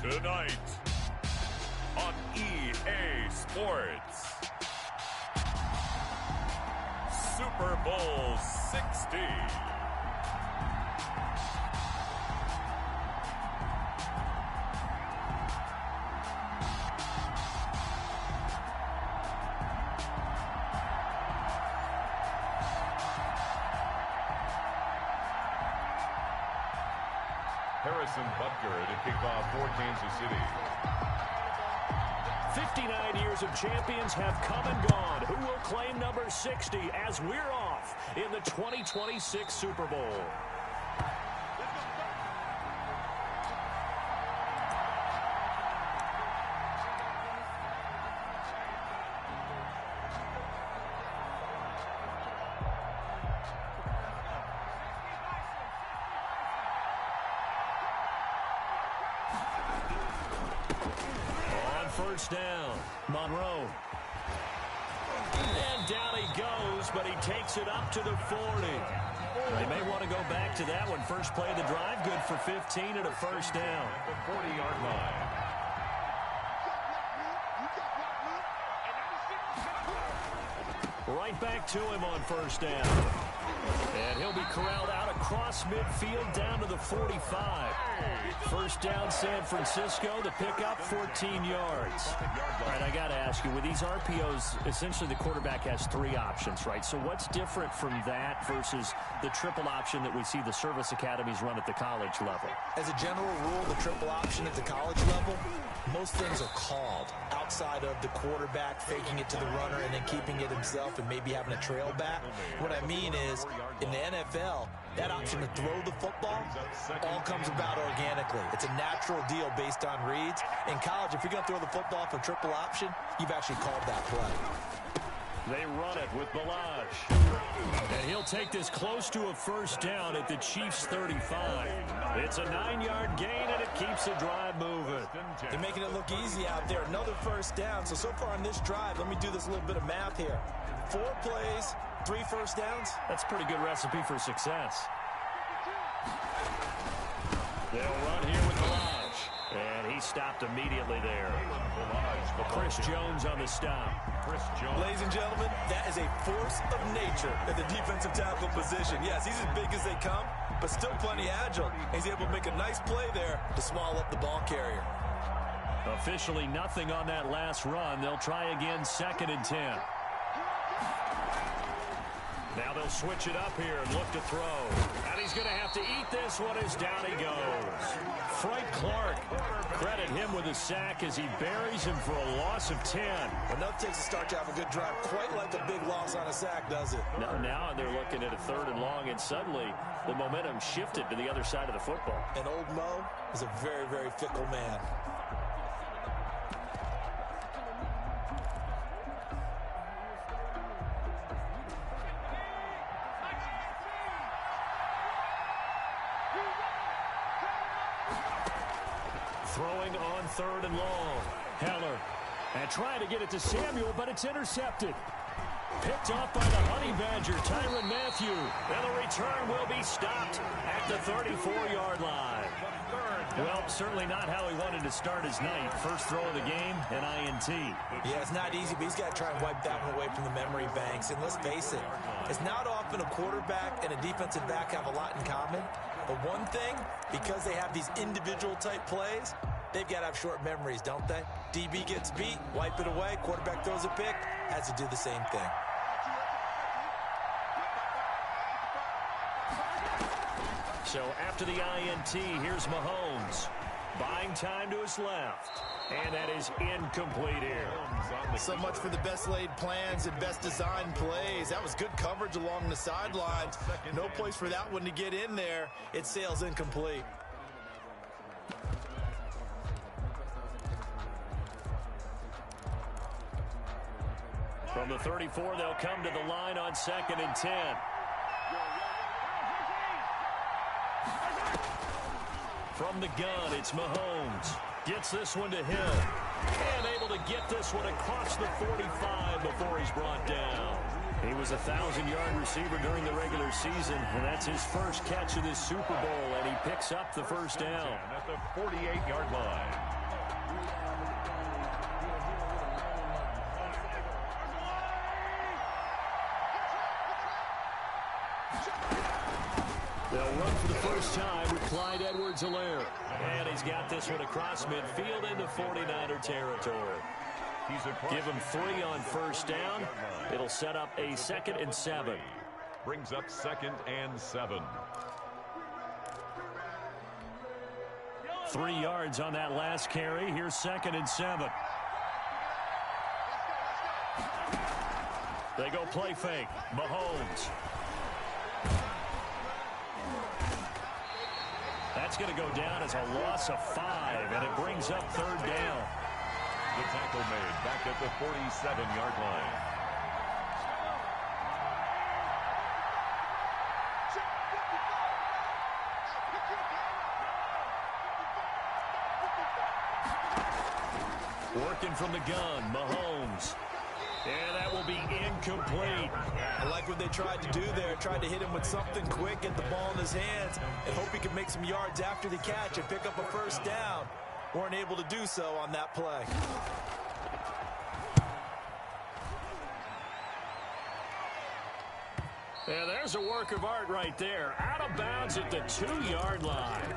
Tonight on EA Sports, Super Bowl 60. Harrison Butker to kick off for Kansas City. 59 years of champions have come and gone. Who will claim number 60 as we're off in the 2026 Super Bowl? First down, Monroe. And down he goes, but he takes it up to the 40. They may want to go back to that one. First play of the drive, good for 15 and a first down. The 40-yard line. Right back to him on first down. And he'll be corralled out across midfield down to the 45. First down, San Francisco. The pickup, 14 yards. All right, I got to ask you, with these RPOs, essentially the quarterback has three options, right? So what's different from that versus the triple option that we see the service academies run at the college level? As a general rule, the triple option at the college level, most things are called outside of the quarterback faking it to the runner and then keeping it himself and maybe having a trail back. What I mean is, in the NFL, that option to throw the football all comes about organically. It's a natural deal based on reads. In college, if you're going to throw the football for triple option, you've actually called that play. They run it with Balaj. And he'll take this close to a first down at the Chiefs' 35. It's a 9-yard gain, and it keeps the drive moving. They're making it look easy out there. Another first down. So far on this drive, let me do this little bit of math here. 4 plays, 3 first downs. That's a pretty good recipe for success. They'll run here with Balaj. And he stopped immediately there. Chris Jones on the stop. Ladies and gentlemen, that is a force of nature at the defensive tackle position. Yes, he's as big as they come, but still plenty agile. He's able to make a nice play there to swallow up the ball carrier. Officially nothing on that last run. They'll try again, 2nd and 10. Now they'll switch it up here and look to throw. And he's going to have to eat this one as down he goes. Frank Clark, credit him with a sack as he buries him for a loss of 10. Enough takes a start to have a good drive, quite like a big loss on a sack, does it? Now they're looking at a 3rd and long, and suddenly the momentum shifted to the other side of the football. And old Mo is a very, very fickle man. Throwing on 3rd and long. Heller. And trying to get it to Samuel, but it's intercepted. Picked off by the Honey Badger, Tyrann Mathieu. And the return will be stopped at the 34-yard line. Well, certainly not how he wanted to start his night. First throw of the game, an INT. Yeah, it's not easy, but he's got to try and wipe that one away from the memory banks. And let's face it, it's not often a quarterback and a defensive back have a lot in common. But one thing, because they have these individual type plays, they've got to have short memories, don't they? DB gets beat, wipe it away, quarterback throws a pick, has to do the same thing. So after the INT, here's Mahomes. Buying time to his left. And that is incomplete here. So much for the best laid plans and best designed plays. That was good coverage along the sidelines. No place for that one to get in there. It sails incomplete. From the 34, they'll come to the line on 2nd and 10. From the gun, it's Mahomes. Gets this one to Hill. And able to get this one across the 45 before he's brought down. He was a 1,000-yard receiver during the regular season, and that's his first catch of this Super Bowl, and he picks up the first down. At the 48-yard line. They'll run for the first time with Clyde Edwards-Helaire. And he's got this one across midfield into 49er territory. Give him 3 on first down. It'll set up a 2nd and 7. Brings up 2nd and 7. 3 yards on that last carry. Here's 2nd and 7. They go play fake. Mahomes. That's going to go down as a loss of 5, and it brings up 3rd down. The tackle made back at the 47-yard line. Working from the gun, Mahomes. And that will be incomplete. I like what they tried to do there. Tried to hit him with something quick, get the ball in his hands, and hope he could make some yards after the catch and pick up a first down. Weren't able to do so on that play. Yeah, there's a work of art right there. Out of bounds at the 2-yard line.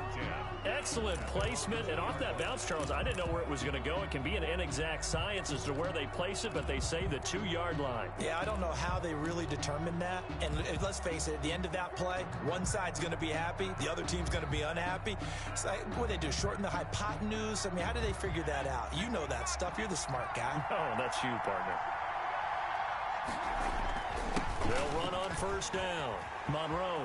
Excellent placement. And off that bounce, Charles, I didn't know where it was going to go. It can be an inexact science as to where they place it, but they say the 2-yard line. Yeah, I don't know how they really determined that. And let's face it, at the end of that play, one side's going to be happy, the other team's going to be unhappy. It's like, what do they do, shorten the hypotenuse? I mean, how do they figure that out? You know that stuff. You're the smart guy. Oh, that's you, partner. They'll run on first down. Monroe.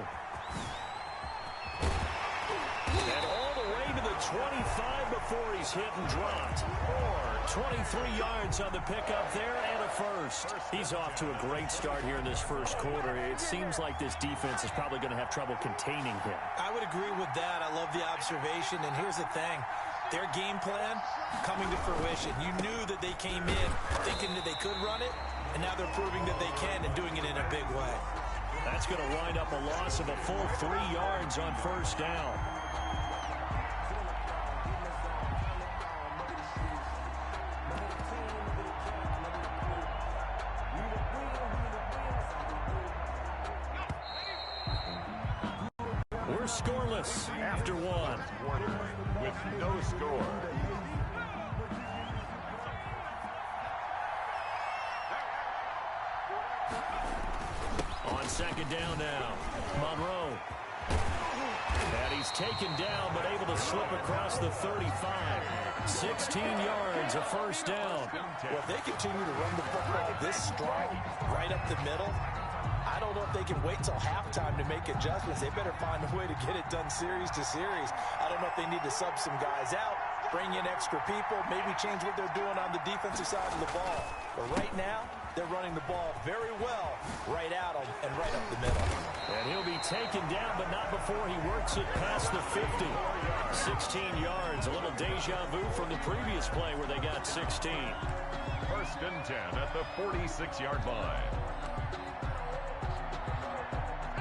And all the way to the 25 before he's hit and dropped. Or 23 yards on the pickup there and a first. He's off to a great start here in this first quarter. It seems like this defense is probably going to have trouble containing him. I would agree with that. I love the observation. And here's the thing. Their game plan coming to fruition. You knew that they came in thinking that they could run it, and now they're proving that they can and doing it in a big way. That's going to wind up a loss of a full 3 yards on first down. We're scoreless after 1. With no score. On second down now, Monroe. And he's taken down, but able to slip across the 35. 16 yards, a first down. Well, if they continue to run the football this strong, right up the middle, I don't know if they can wait till halftime to make adjustments. They better find a way to get it done series to series. I don't know if they need to sub some guys out, bring in extra people, maybe change what they're doing on the defensive side of the ball. But right now, they're running the ball very well right at them and right up the middle. And he'll be taken down, but not before he works it past the 50. 16 yards, a little deja vu from the previous play where they got 16. 1st and 10 at the 46-yard line.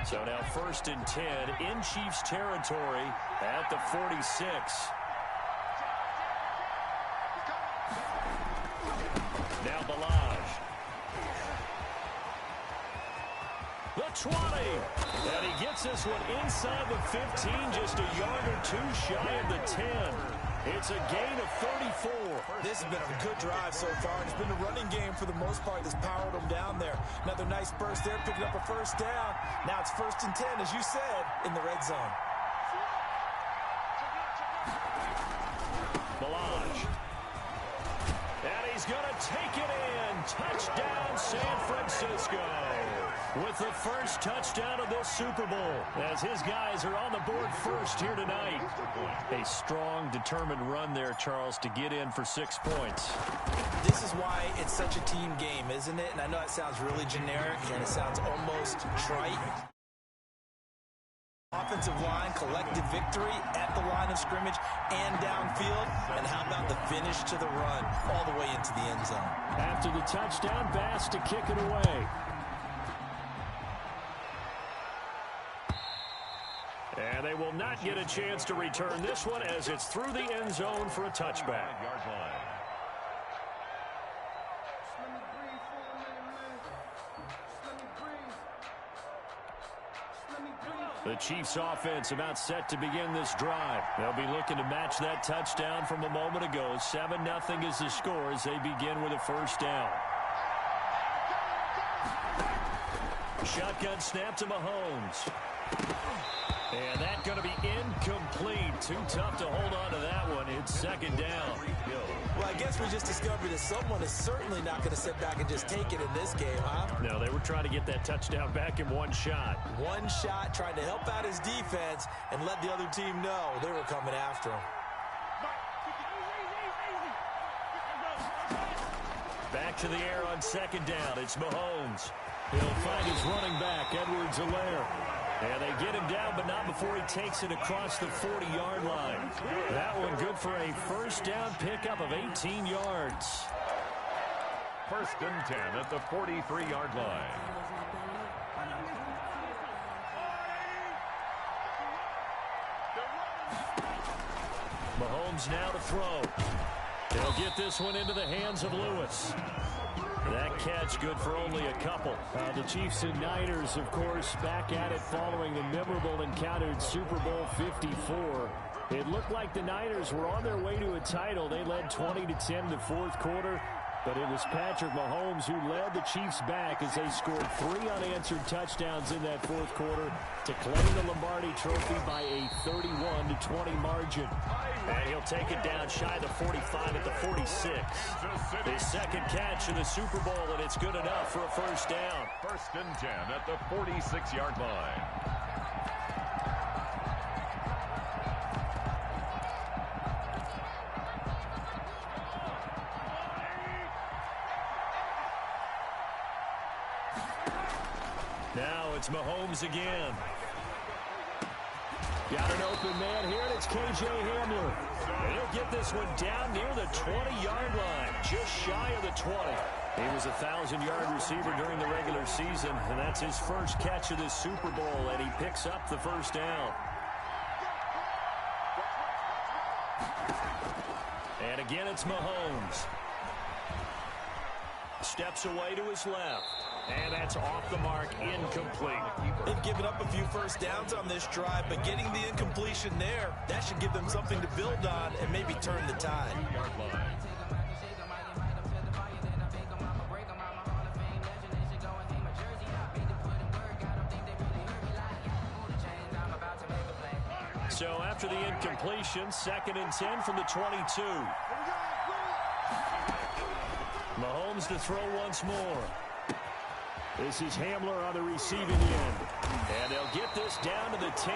So now 1st and 10 in Chiefs territory at the 46. Now Balaj. The 20. And he gets this one inside the 15, just a yard or 2 shy of the 10. It's a gain of 34. This has been a good drive so far. It's been a running game for the most part that's powered them down there. Another nice burst there, picking up a first down. Now it's 1st and 10, as you said, in the red zone. Balaj. And he's going to take it in. Touchdown, San Francisco. With the first touchdown of this Super Bowl, as his guys are on the board first here tonight. A strong, determined run there, Charles, to get in for 6 points. This is why it's such a team game, isn't it? And I know it sounds really generic, and it sounds almost trite. Offensive line, collective victory at the line of scrimmage and downfield. And how about the finish to the run all the way into the end zone? After the touchdown, Bass to kick it away. And they will not get a chance to return this one as it's through the end zone for a touchback. The Chiefs offense about set to begin this drive. They'll be looking to match that touchdown from a moment ago. 7-0 is the score as they begin with a first down. Shotgun snap to Mahomes. And that's going to be incomplete. Too tough to hold on to that one. It's second down. Well, I guess we just discovered that someone is certainly not going to sit back and just take it in this game, huh? No, they were trying to get that touchdown back in one shot. One shot, trying to help out his defense and let the other team know they were coming after him. Back to the air on second down. It's Mahomes. He'll find his running back, Edwards-Helaire. And they get him down, but not before he takes it across the 40-yard line. That one good for a first down pickup of 18 yards. First and 10 at the 43-yard line. Mahomes now to throw. He'll get this one into the hands of Lewis. That catch good for only a couple. The Chiefs and Niners, of course, back at it following the memorable encounter in Super Bowl 54. It looked like the Niners were on their way to a title. They led 20-10 in the fourth quarter. But it was Patrick Mahomes who led the Chiefs back as they scored 3 unanswered touchdowns in that fourth quarter to claim the Lombardi Trophy by a 31-20 margin. And he'll take it down shy of the 45 at the 46. His second catch in the Super Bowl, and it's good enough for a first down. First and 10 at the 46-yard line. Now it's Mahomes again. Got an open man here, and it's K.J. Hamler. And he'll get this one down near the 20-yard line, just shy of the 20. He was a 1,000-yard receiver during the regular season, and that's his first catch of this Super Bowl, and he picks up the first down. And again, it's Mahomes. Steps away to his left. And that's off the mark, incomplete. They've given up a few first downs on this drive, but getting the incompletion there, that should give them something to build on and maybe turn the tide. So after the incompletion, second and 10 from the 22. Mahomes to throw once more. This is Hamler on the receiving end. And they'll get this down to the 10.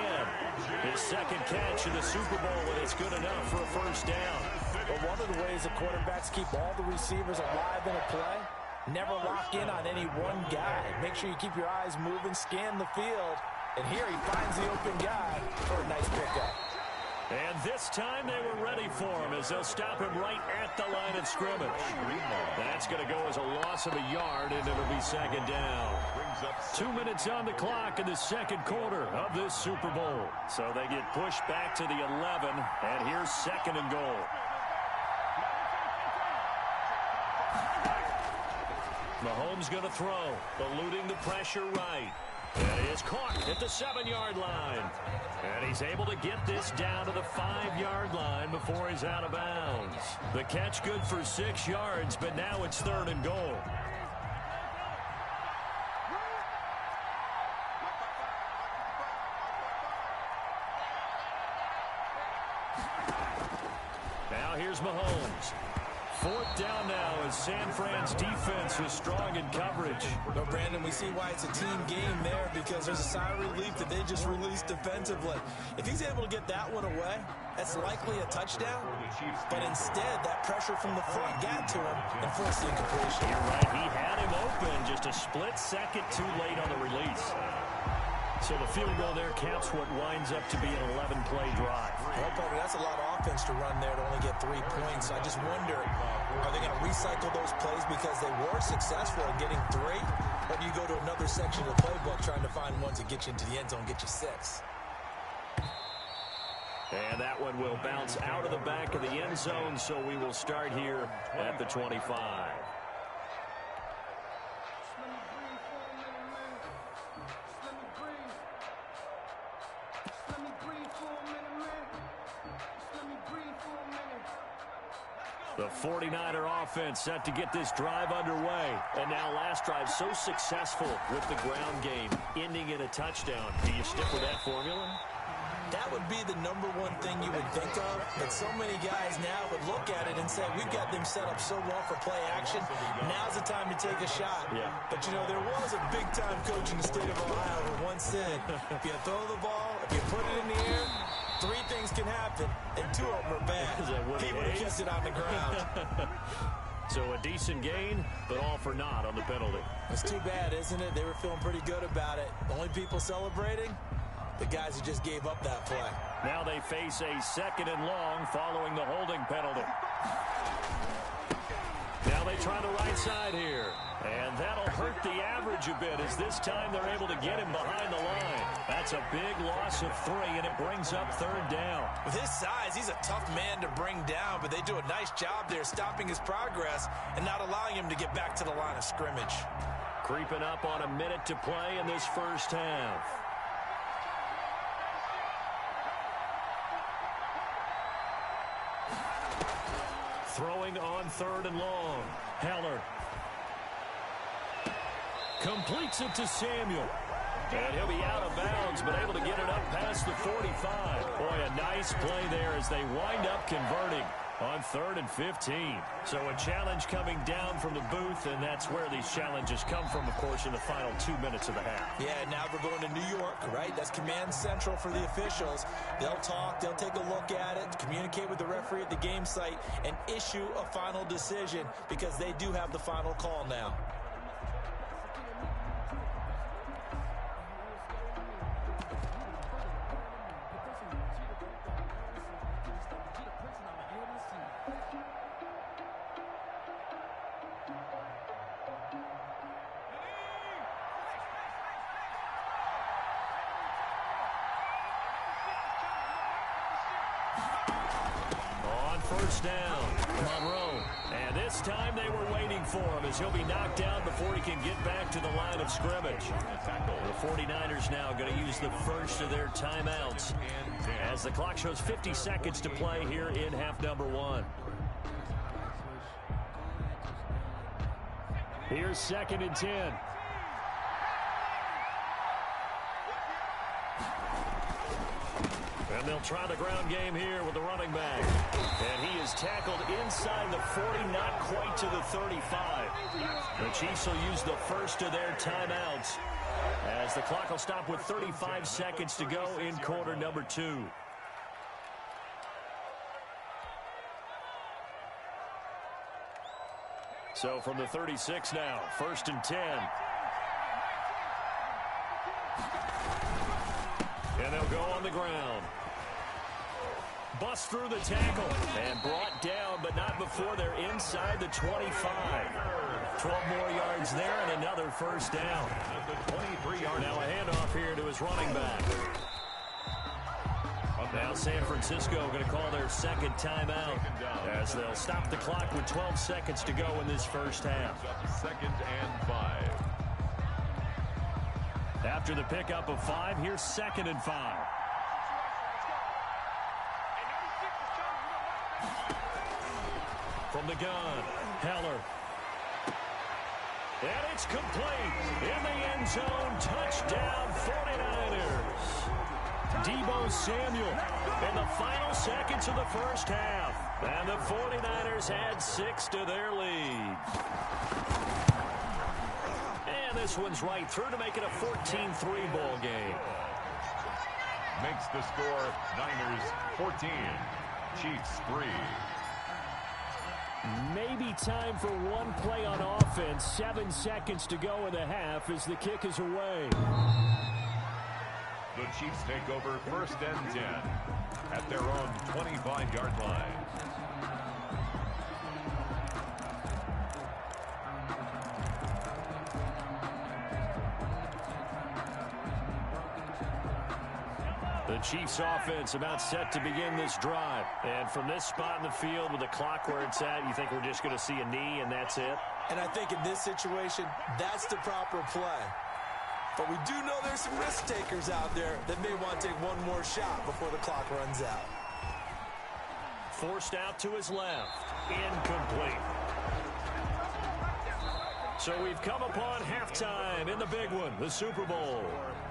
His second catch in the Super Bowl, and it's good enough for a first down. But one of the ways the quarterbacks keep all the receivers alive in a play, never lock in on any one guy. Make sure you keep your eyes moving, scan the field. And here he finds the open guy for a nice pickup. And this time they were ready for him as they'll stop him right at the line of scrimmage. That's going to go as a loss of a yard, and it'll be second down. 2 minutes on the clock in the second quarter of this Super Bowl. So they get pushed back to the 11, and here's second and goal. Mahomes going to throw, eluding the pressure right. And he is caught at the 7-yard line. And he's able to get this down to the 5-yard line before he's out of bounds. The catch good for 6 yards, but now it's third and goal. Now here's Mahomes. Fourth down now as San Fran's defense is strong in coverage. But, Brandon, we see why it's a team game there because there's a sigh of relief that they just released defensively. If he's able to get that one away, that's likely a touchdown. But instead, that pressure from the front got to him and forced the incompletion. You're right. He had him open just a split second too late on the release. So the field goal there counts what winds up to be an 11-play drive. Well, Parker, that's a lot of offense to run there to only get 3 points. I just wonder, are they going to recycle those plays because they were successful in getting 3? Or do you go to another section of the playbook trying to find ones that get you into the end zone, get you 6? And that one will bounce out of the back of the end zone, so we will start here at the 25. The 49er offense set to get this drive underway. And now last drive so successful with the ground game, ending in a touchdown. Do you stick with that formula? That would be the number one thing you would think of, but so many guys now would look at it and say, we've got them set up so well for play action, now's the time to take a shot. Yeah. But, you know, there was a big-time coach in the state of Ohio who once said, if you throw the ball, if you put it in the air, 3 things can happen, and 2 of them are bad. He would have kept it on the ground. So a decent gain, but all for naught on the penalty. It's too bad, isn't it? They were feeling pretty good about it. The only people celebrating? The guys who just gave up that play. Now they face a 2nd and long following the holding penalty. Now they try the right side here. And that'll hurt the average a bit as this time they're able to get him behind the line. That's a big loss of 3, and it brings up 3rd down. With his size, he's a tough man to bring down, but they do a nice job there stopping his progress and not allowing him to get back to the line of scrimmage. Creeping up on a minute to play in this first half. Throwing on 3rd and long. Heller completes it to Samuel. And he'll be out of bounds, but able to get it up past the 45. Boy, a nice play there as they wind up converting on 3rd and 15. So a challenge coming down from the booth, and that's where these challenges come from, of course, in the final 2 minutes of the half. Yeah, now we're going to New York, right? That's command central for the officials. They'll talk, they'll take a look at it, communicate with the referee at the game site, and issue a final decision because they do have the final call now. First down, Monroe. And this time they were waiting for him as he'll be knocked down before he can get back to the line of scrimmage. The 49ers now going to use the first of their timeouts as the clock shows 50 seconds to play here in half number 1. Here's 2nd and 10. And they'll try the ground game here with the running back. And he is tackled inside the 40, not quite to the 35. The Chiefs will use the first of their timeouts as the clock will stop with 35 seconds to go in quarter number 2. So from the 36 now, 1st and 10. And they'll go on the ground. Bust through the tackle and brought down, but not before they're inside the 25. 12 more yards there and another first down. Now a handoff here to his running back. Now San Francisco going to call their 2nd timeout as they'll stop the clock with 12 seconds to go in this first half. 2nd and 5. After the pickup of 5, here's 2nd and 5. From the gun, Heller. And it's complete. In the end zone, touchdown 49ers. Deebo Samuel in the final seconds of the first half. And the 49ers add 6 to their lead. And this one's right through to make it a 14-3 ball game. Makes the score Niners 14, Chiefs 3. Maybe time for one play on offense. 7 seconds to go in the half as the kick is away. The Chiefs take over 1st and 10 at their own 25-yard line. The Chiefs offense about set to begin this drive. And from this spot in the field with the clock where it's at, you think we're just going to see a knee and that's it? And I think in this situation, that's the proper play. But we do know there's some risk takers out there that may want to take one more shot before the clock runs out. Forced out to his left. incomplete. So we've come upon halftime in the big one, the Super Bowl,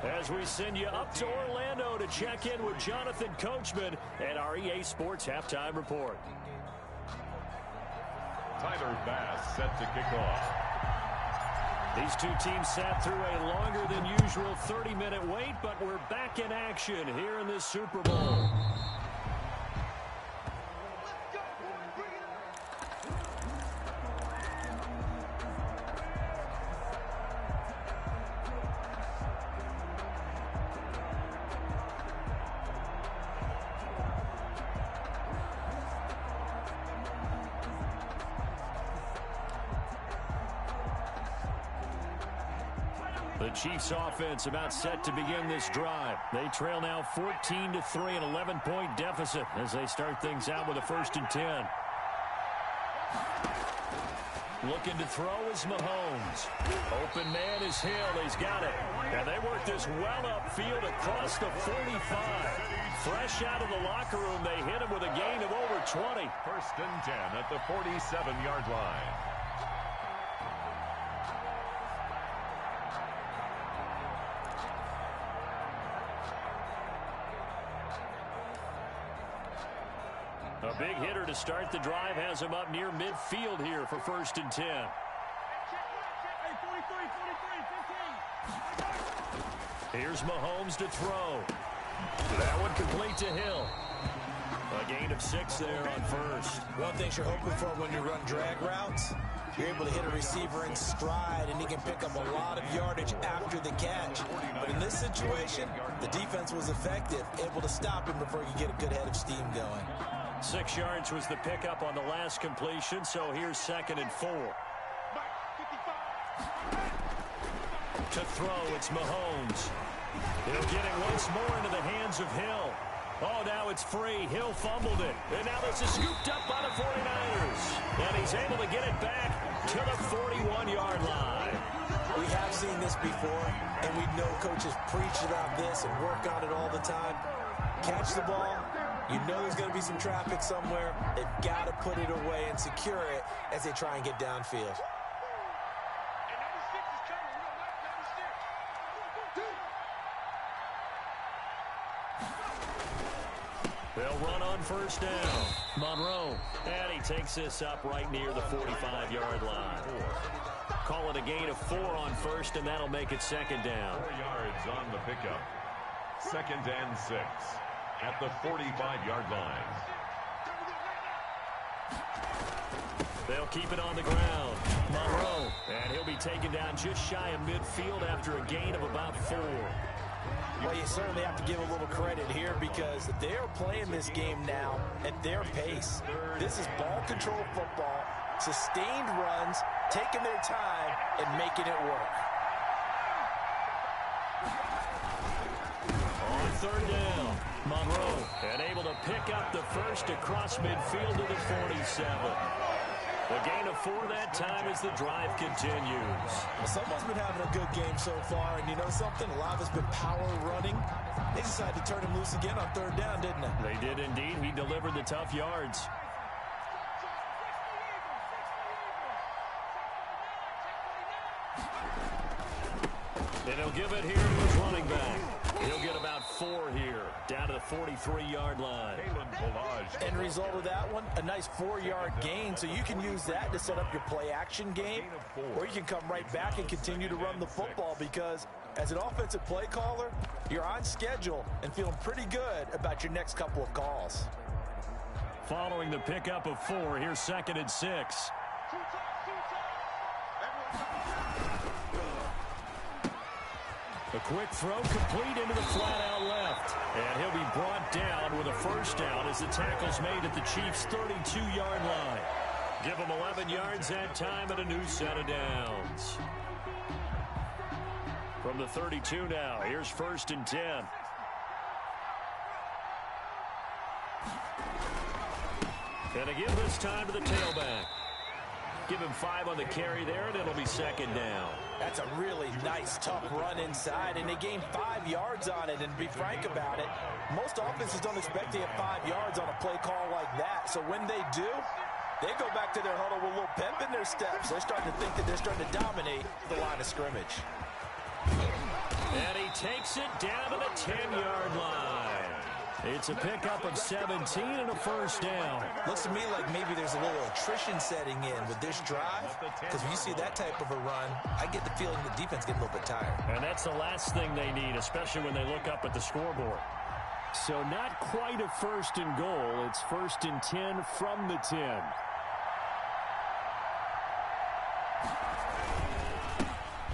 as we send you up to Orlando to check in with Jonathan Coachman and our EA Sports Halftime Report. Tyler Bass set to kick off. These two teams sat through a longer than usual 30-minute wait, but we're back in action here in this Super Bowl. The Chiefs offense about set to begin this drive. They trail now 14-3, an 11-point deficit as they start things out with a 1st and 10. Looking to throw is Mahomes. Open man is Hill. He's got it. And they work this well upfield across the 45. Fresh out of the locker room, they hit him with a gain of over 20. 1st and 10 at the 47-yard line. A big hitter to start the drive has him up near midfield here for 1st and 10. Here's Mahomes to throw. That one complete to Hill. A gain of 6 there on 1st. One thing you're hoping for when you run drag routes, you're able to hit a receiver in stride, and he can pick up a lot of yardage after the catch. But in this situation, the defense was effective, able to stop him before he could get a good head of steam going. 6 yards was the pickup on the last completion, so here's 2nd and 4. To throw, it's Mahomes. He'll get it once more into the hands of Hill. Oh, now it's free. Hill fumbled it. And now this is scooped up by the 49ers. And he's able to get it back to the 41-yard line. We have seen this before, and we know coaches preach about this and work on it all the time. Catch the ball. You know there's going to be some traffic somewhere. They've got to put it away and secure it as they try and get downfield. They'll run on 1st down. Monroe. And he takes this up right near the 45-yard line. Call it a gain of 4 on 1st, and that'll make it 2nd down. 4 yards on the pickup. 2nd and 6 at the 45-yard line. They'll keep it on the ground. Monroe. And he'll be taken down just shy of midfield after a gain of about 4. Well, you certainly have to give a little credit here because they're playing this game now at their pace. This is ball control football, sustained runs, taking their time, and making it work. On 3rd down, Monroe, and able to pick up the 1st across midfield to the 47. A gain of 4 that time as the drive continues. Well, someone's been having a good game so far, and you know something? A lot of it's been power running. They decided to turn him loose again on 3rd down, didn't they? They did indeed. He delivered the tough yards. And he'll give it here to his running back. He'll get about 4 here, down to the 43-yard line. End result of that one, a nice 4-yard gain, so you can use that to set up your play-action game, or you can come right back and continue to run the football because as an offensive play caller, you're on schedule and feeling pretty good about your next couple of calls. Following the pickup of 4, here's 2nd and 6. A quick throw complete into the flat out left. And he'll be brought down with a 1st down as the tackle's made at the Chiefs' 32-yard line. Give them 11 yards that time and a new set of downs. From the 32 now, here's 1st and 10. And again this time to the tailback. Give him 5 on the carry there, and it'll be 2nd down. That's a really nice, tough run inside, and they gained 5 yards on it. And to be frank about it, most offenses don't expect to get 5 yards on a play call like that. So when they do, They go back to their huddle with a little pep in their steps. They're starting to think that they're starting to dominate the line of scrimmage. And he takes it down to the 10-yard line. It's a pickup of 17 and a first down. Looks to me like maybe there's a little attrition setting in with this drive, because when you see that type of a run, I get the feeling the defense getting a little bit tired. And that's the last thing they need, especially when they look up at the scoreboard. So not quite a first and goal. It's first and 10 from the 10.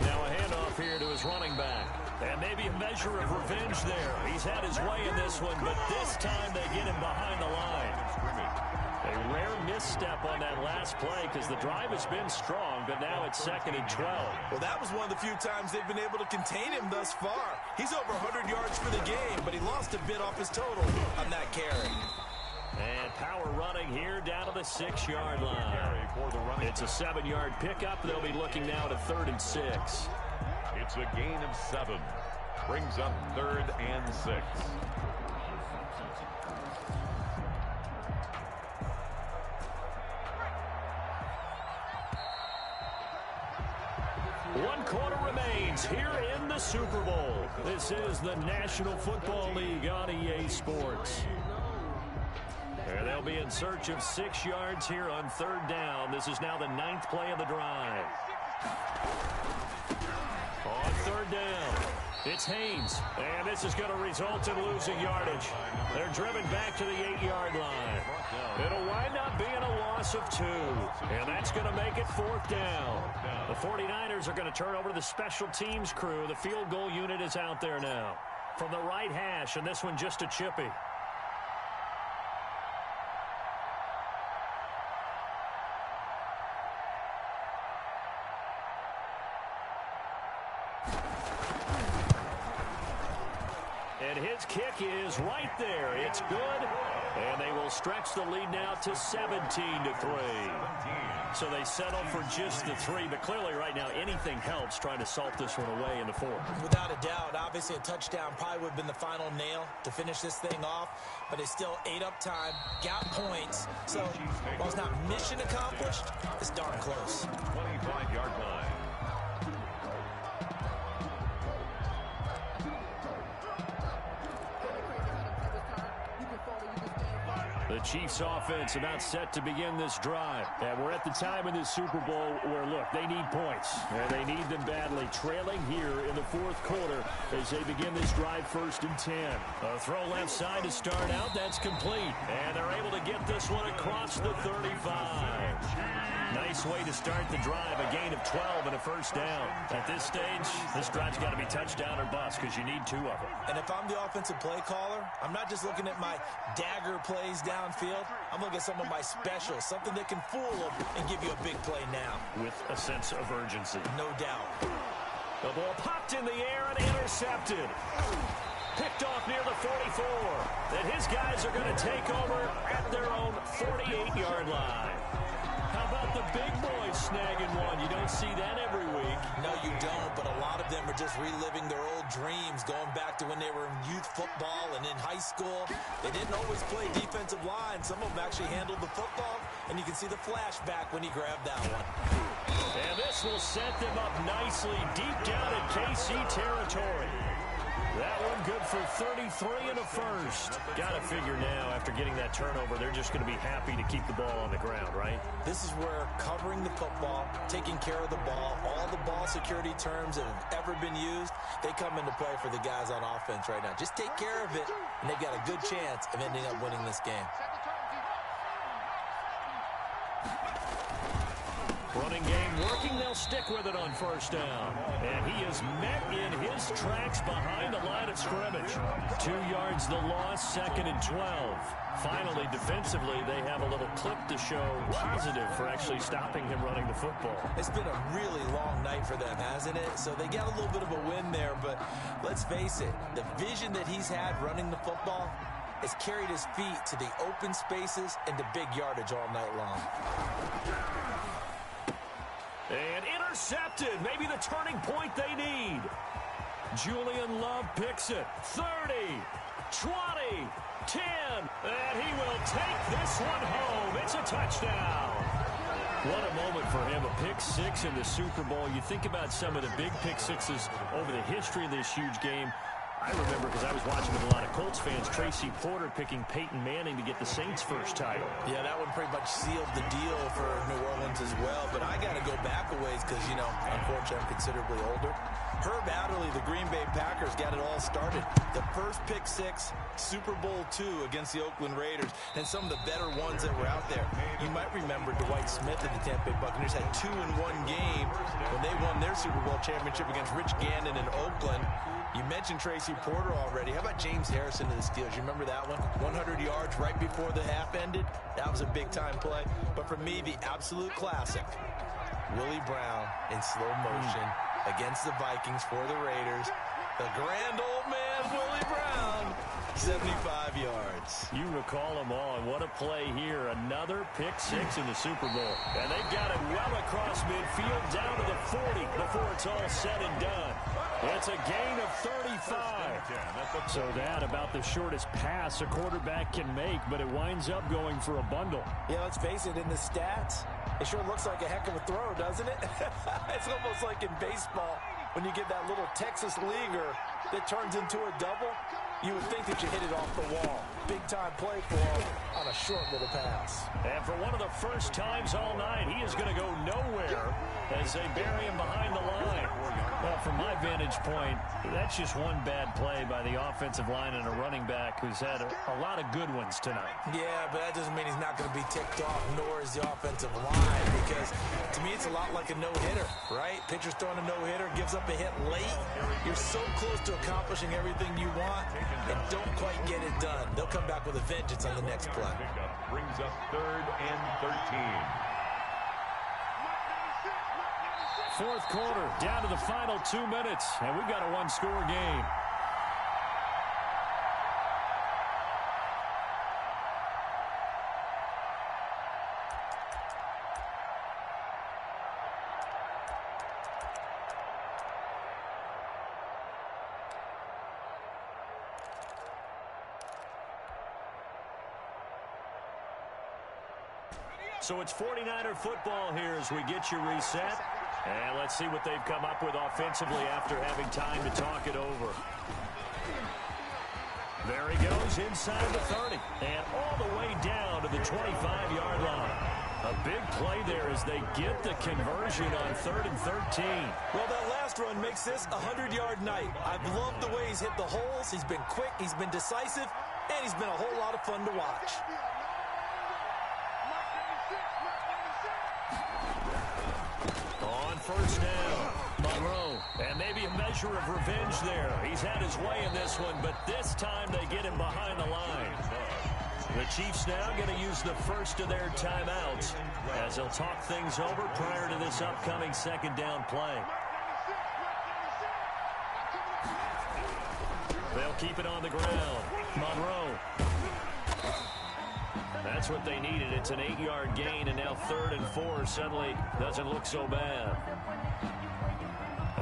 Now a handoff here to his running back. And maybe a measure of revenge there. He's had his way in this one, but this time they get him behind the line. A rare misstep on that last play because the drive has been strong, but now it's 2nd and 12. Well, that was one of the few times they've been able to contain him thus far. He's over 100 yards for the game, but he lost a bit off his total on that carry. And power running here down to the 6-yard line. It's a 7-yard pickup. They'll be looking now to 3rd and 6. It's a gain of 7. Brings up 3rd and 6. One quarter remains here in the Super Bowl. This is the National Football League on EA Sports. And they'll be in search of 6 yards here on 3rd down. This is now the 9th play of the drive. On 3rd down, it's Haynes, and this is going to result in losing yardage. They're driven back to the 8-yard line. It'll wind up being a loss of 2, and that's going to make it 4th down. The 49ers are going to turn over to the special teams crew. The field goal unit is out there now. From the right hash, and this one just a chippy. And his kick is right there. It's good. And they will stretch the lead now to 17-3. So they settle for just the 3. But clearly right now anything helps trying to salt this one away in the 4th. Without a doubt, obviously a touchdown probably would have been the final nail to finish this thing off. But it's still ate up time, got points. So while it's not mission accomplished, it's darn close. 25-yard line. The Chiefs offense about set to begin this drive. And we're at the time in this Super Bowl where, look, they need points. And they need them badly. Trailing here in the 4th quarter as they begin this drive 1st and 10. A throw left side to start out. That's complete. And they're able to get this one across the 35. Nice way to start the drive. A gain of 12 and a first down. At this stage, this drive's got to be touchdown or bust because you need 2 of them. And if I'm the offensive play caller, I'm not just looking at my dagger plays downfield. I'm looking at some of my specials, something that can fool them and give you a big play now. With a sense of urgency. No doubt. The ball popped in the air and intercepted. Picked off near the 44. Then his guys are going to take over at their own 48-yard line. How about the big boys snagging one? You don't see that every week. No, you don't, but a lot of them are just reliving their old dreams, going back to when they were in youth football and in high school. They didn't always play defensive line. Some of them actually handled the football, and you can see the flashback when he grabbed that one. And this will set them up nicely deep down in KC territory. That one good for 33 and a first. Got to figure now, after getting that turnover, they're just going to be happy to keep the ball on the ground, right? This is where covering the football, taking care of the ball, all the ball security terms that have ever been used, they come into play for the guys on offense right now. Just take care of it, and they've got a good chance of ending up winning this game. Running game working. They'll stick with it on first down. And he is met in his tracks behind the line of scrimmage. 2 yards the loss, 2nd and 12. Finally, defensively, they have a little clip to show positive for actually stopping him running the football. It's been a really long night for them, hasn't it? So they got a little bit of a win there, but let's face it, the vision that he's had running the football has carried his feet to the open spaces and the big yardage all night long. And intercepted. Maybe the turning point they need. Julian Love picks it. 30, 20, 10. And he will take this one home. It's a touchdown. What a moment for him, a pick six in the Super Bowl. You think about some of the big pick sixes over the history of this huge game. I remember, because I was watching with a lot of Colts fans, Tracy Porter picking Peyton Manning to get the Saints' first title. Yeah, that one pretty much sealed the deal for New Orleans as well. But I got to go back a ways because, you know, unfortunately I'm considerably older. Herb Adderley, the Green Bay Packers, got it all started. The first pick six, Super Bowl II against the Oakland Raiders, and some of the better ones that were out there. You might remember Dwight Smith and the Tampa Bay Buccaneers had 2 in one game when they won their Super Bowl championship against Rich Gannon in Oakland. You mentioned Tracy Porter already. How about James Harrison to the Steelers? You remember that one? 100 yards right before the half ended. That was a big-time play. But for me, the absolute classic, Willie Brown in slow motion against the Vikings for the Raiders. The grand old man, Willie Brown, 75 yards. You recall them all, and what a play here. Another pick six in the Super Bowl. And they've got it well across midfield, down to the 40 before it's all said and done. It's a gain of 35. So that about the shortest pass a quarterback can make, but it winds up going for a bundle. Yeah, let's face it, in the stats, it sure looks like a heck of a throw, doesn't it? It's almost like in baseball when you get that little Texas leaguer that turns into a double. You would think that you hit it off the wall. Big-time play for him on a short little pass. And for one of the first times all night, he is going to go nowhere as they bury him behind the line. Well, from my vantage point, that's just one bad play by the offensive line and a running back who's had a lot of good ones tonight. Yeah, but that doesn't mean he's not going to be ticked off, nor is the offensive line, because to me it's a lot like a no-hitter, right? Pitcher's throwing a no-hitter, gives up a hit late. You're so close to accomplishing everything you want and don't quite get it done. They'll come back with a vengeance on the next play. Brings up 3rd and 13. Fourth quarter, down to the final 2 minutes, and we've got a one-score game. So it's 49er football here as we get you reset. And let's see what they've come up with offensively after having time to talk it over. There he goes inside the 30 and all the way down to the 25-yard line. A big play there as they get the conversion on 3rd and 13. Well, that last run makes this a 100-yard night. I've loved the way he's hit the holes. He's been quick, he's been decisive, and he's been a whole lot of fun to watch. First down, Monroe, and maybe a measure of revenge there. He's had his way in this one, but this time they get him behind the line. The Chiefs now going to use the first of their timeouts as they'll talk things over prior to this upcoming second down play. They'll keep it on the ground. Monroe. That's what they needed. It's an 8-yard gain, and now 3rd and 4 suddenly doesn't look so bad.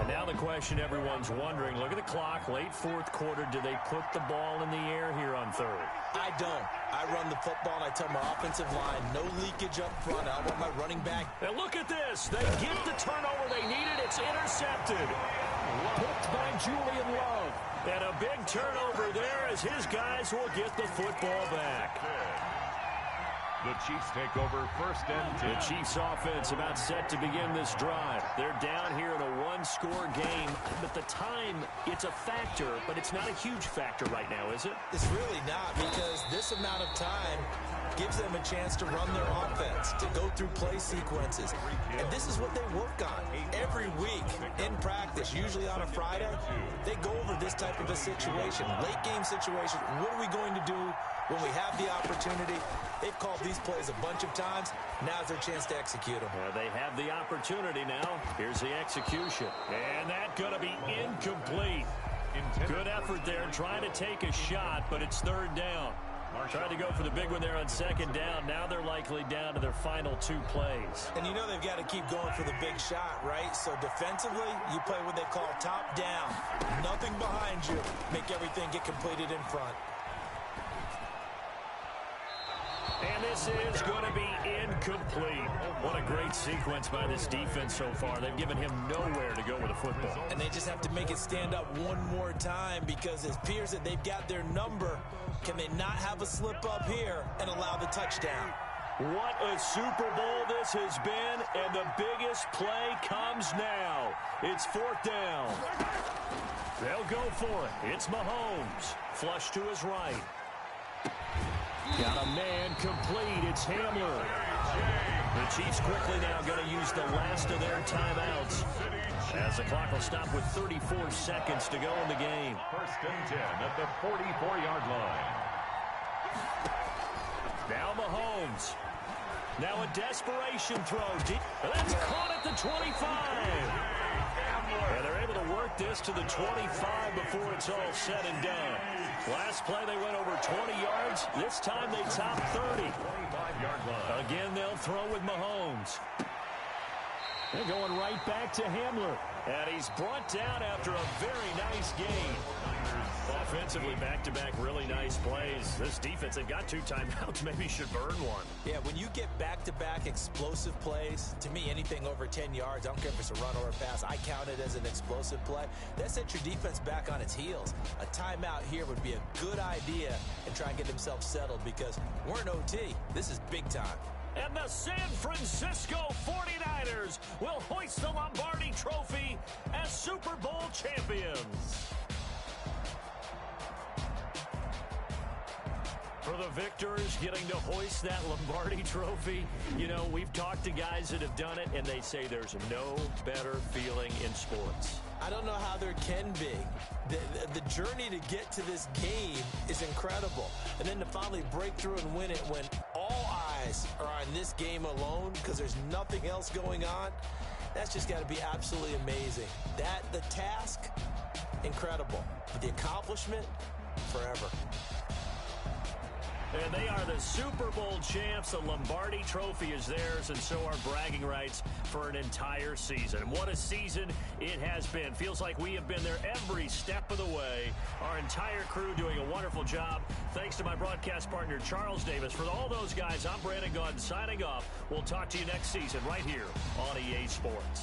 And now the question everyone's wondering, look at the clock, late 4th quarter, do they put the ball in the air here on 3rd? I don't. I run the football, and I tell my offensive line, no leakage up front. I want my running back. And look at this. They get the turnover they needed. It's intercepted. Picked by Julian Love. And a big turnover there as his guys will get the football back. The Chiefs take over 1st and 10. The Chiefs offense about set to begin this drive. They're down here in a one-score game, but the time, it's a factor, but it's not a huge factor right now, is it? It's really not, because this amount of time gives them a chance to run their offense, to go through play sequences. And this is what they work on every week in practice, usually on a Friday. They go over this type of a situation, late game situation. What are we going to do when we have the opportunity? They've called these plays a bunch of times. Now's their chance to execute them. They have the opportunity now. Here's the execution. And that's going to be incomplete. Good effort there, trying to take a shot, but it's 3rd down. Tried to go for the big one there on 2nd down. Now they're likely down to their final 2 plays. And you know they've got to keep going for the big shot, right? So defensively, you play what they call top down. Nothing behind you. Make everything get completed in front. And this is going to be incomplete. What a great sequence by this defense so far. They've given him nowhere to go with the football. And they just have to make it stand up one more time because it appears that they've got their number. Can they not have a slip up here and allow the touchdown? What a Super Bowl this has been, and the biggest play comes now. It's 4th down. They'll go for it. It's Mahomes. Flush to his right. Got a man complete. It's Hamler. The Chiefs quickly now going to use the last of their timeouts as the clock will stop with 34 seconds to go in the game. 1st and 10 at the 44-yard line. Now Mahomes. Now a desperation throw. That's caught at the 25. And they're able to work this to the 25 before it's all said and done. Last play, they went over 20 yards. This time, they top 30. 25-yard line. Again, they'll throw with Mahomes. They're going right back to Hamler. And he's brought down after a very nice game. Offensively, back-to-back really nice plays. This defense, they've got 2 timeouts. Maybe should burn one. Yeah, when you get back-to-back explosive plays, to me, anything over 10 yards, I don't care if it's a run or a pass, I count it as an explosive play. That sets your defense back on its heels. A timeout here would be a good idea and try and get themselves settled because we're in OT. This is big time. And the San Francisco 49ers will hoist the Lombardi Trophy as Super Bowl champions. For the victors getting to hoist that Lombardi Trophy, you know, we've talked to guys that have done it, and they say there's no better feeling in sports. I don't know how there can be. The journey to get to this game is incredible. And then to finally break through and win it when all eyes are on this game alone because there's nothing else going on, that's just got to be absolutely amazing. The task, incredible. But the accomplishment, forever. And they are the Super Bowl champs. The Lombardi Trophy is theirs, and so are bragging rights for an entire season. And what a season it has been. Feels like we have been there every step of the way. Our entire crew doing a wonderful job. Thanks to my broadcast partner, Charles Davis. For all those guys, I'm Brandon Gaudin signing off. We'll talk to you next season right here on EA Sports.